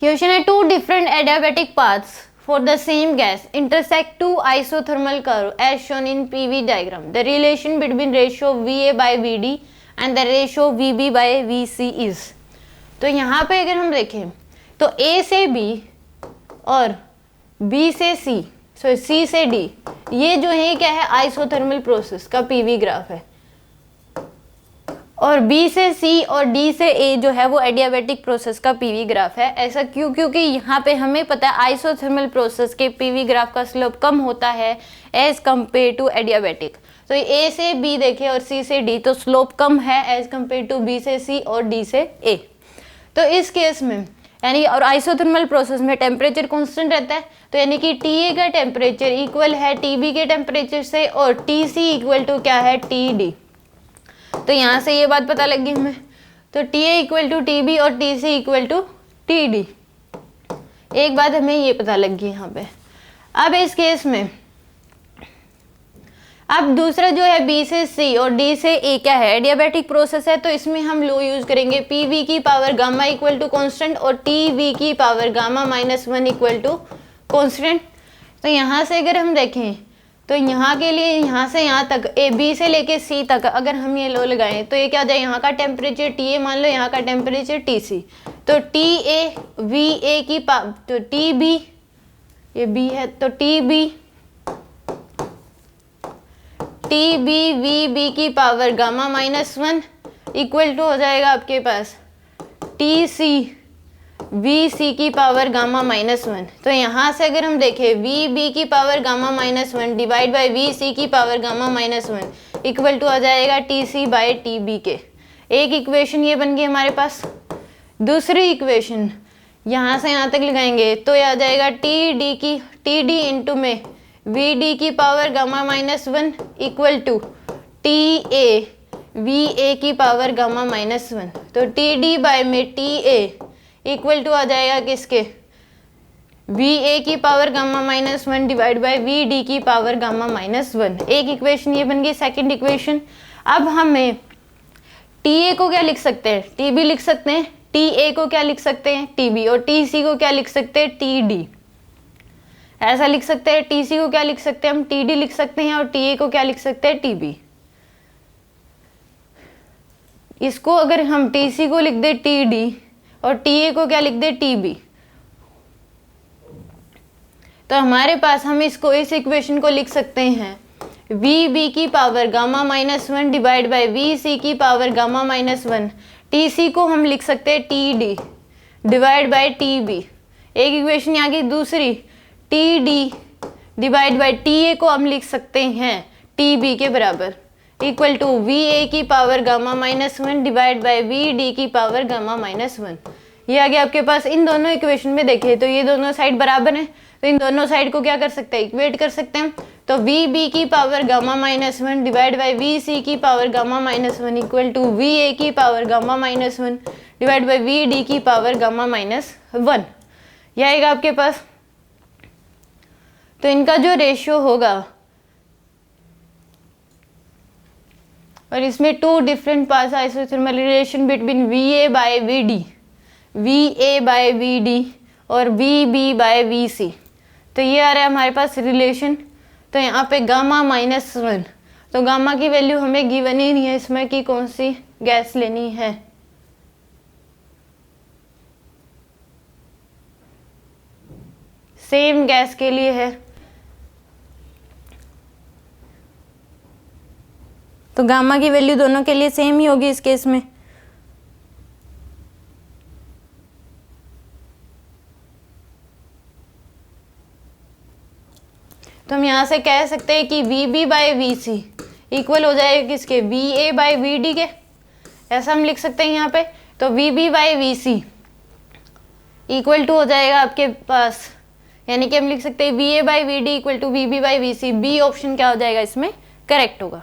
Question है two different adiabatic paths for the same gas intersect two isothermal curve as shown in PV diagram. The relation between ratio VA by VD and the ratio VB by VC is. तो यहाँ पे अगर हम देखें तो A से B और B से C, C से D, ये जो है क्या है आइसोथर्मल प्रोसेस का पीवी ग्राफ है, और B से C और D से A जो है वो एडियाबैटिक प्रोसेस का पीवी ग्राफ है। ऐसा क्यों? क्योंकि यहाँ पे हमें पता है आइसोथर्मल प्रोसेस के पीवी ग्राफ का स्लोप कम होता है एज कम्पेयर टू एडियाबैटिक। तो A से B देखें और C से D तो स्लोप कम है एज कम्पेयर टू B से C और D से A। तो इस केस में यानी और आइसोथर्मल प्रोसेस में टेम्परेचर कांस्टेंट रहता है, तो यानी कि TA का टेम्परेचर इक्वल है TB के टेम्परेचर से और TC इक्वल टू क्या है TD। तो यहाँ से ये बात पता लग गई हमें। तो TA इक्वल टू TB और TC इक्वल टू TD। एक बात हमें ये पता लग गई यहाँ पे। अब इस केस में अब दूसरा जो है B से C और D से A क्या है एडियाबैटिक प्रोसेस है, तो इसमें हम लो यूज करेंगे PV की power gamma equal to constant और TV की power gamma -1 equal to constant. तो यहाँ से अगर हम देखें तो यहाँ के लिए यहाँ से यहाँ तक B से लेके C तक अगर हम ये लो लगाएं तो ये क्या हो जाए, यहाँ का टेम्परेचर TA मान लो, यहाँ का टेम्परेचर TC। तो TA VA की तो TB ये B है तो TB VB की पावर गामा -1 इक्वल टू हो जाएगा आपके पास TC VC की पावर गामा -1। तो यहाँ से अगर हम देखें VB की power gamma -1 divide by VC की पावर गामा -1 इक्वल टू आ जाएगा TC बाई TB के। एक इक्वेशन ये बन गई हमारे पास। दूसरी इक्वेशन यहाँ से यहाँ तक लगाएंगे तो ये आ जाएगा TD इंटू में VD की power gamma -1 equal to TA VA की पावर गामा -1। तो TD बाय में TA इक्वल टू आ जाएगा किसके VA की power gamma -1 divide by VD की पावर गामा -1। एक इक्वेशन ये बन गई। सेकंड इक्वेशन अब हमें TA को क्या लिख सकते हैं TB लिख सकते हैं, TA को क्या लिख सकते हैं TB और TC को क्या लिख सकते हैं TD। ऐसा लिख सकते हैं TC को क्या लिख सकते हैं हम TD लिख सकते हैं और TA को क्या लिख सकते हैं TB। इसको अगर हम TC को लिख दे TD और TA को क्या लिख दे TB तो हमारे पास हम इसको इस इक्वेशन को लिख सकते हैं VB की power gamma -1 divide by VC की पावर गामा -1। TC को हम लिख सकते हैं TD डिवाइड बाय TB। एक इक्वेशन यहाँ की। दूसरी TD डिवाइड बाय TA को हम लिख सकते हैं TB के बराबर इक्वल टू VA की power gamma -1 divide by VD की पावर गामा -1। ये आगे आपके पास इन दोनों इक्वेशन में देखें तो ये दोनों साइड बराबर हैं, तो इन दोनों साइड को क्या कर सकते हैं इक्वेट कर सकते हैं। तो VB की power gamma -1 divide by VC की power gamma -1 equal to VA की power gamma -1 divide by VD की पावर गामा -1। यह आएगा आपके पास। तो इनका जो रेशियो होगा और इसमें two different paths isothermal relation between VA by VD, VA by VD और VB बाय VC। तो ये आ रहा है हमारे पास रिलेशन। तो यहाँ पे गामा -1, तो गामा की वैल्यू हमें गिवन ही नहीं है इसमें कि कौन सी गैस लेनी है। सेम गैस के लिए है तो गामा की वैल्यू दोनों के लिए सेम ही होगी इस केस में। तो हम यहाँ से कह सकते हैं कि VB बाय VC इक्वल हो जाएगा किसके VA बाय VD के। ऐसा हम लिख सकते हैं यहाँ पे। तो VB by VC equal to हो जाएगा आपके पास, यानी कि हम लिख सकते हैं VA by VD equal to VB by VC। B option क्या हो जाएगा इसमें करेक्ट होगा।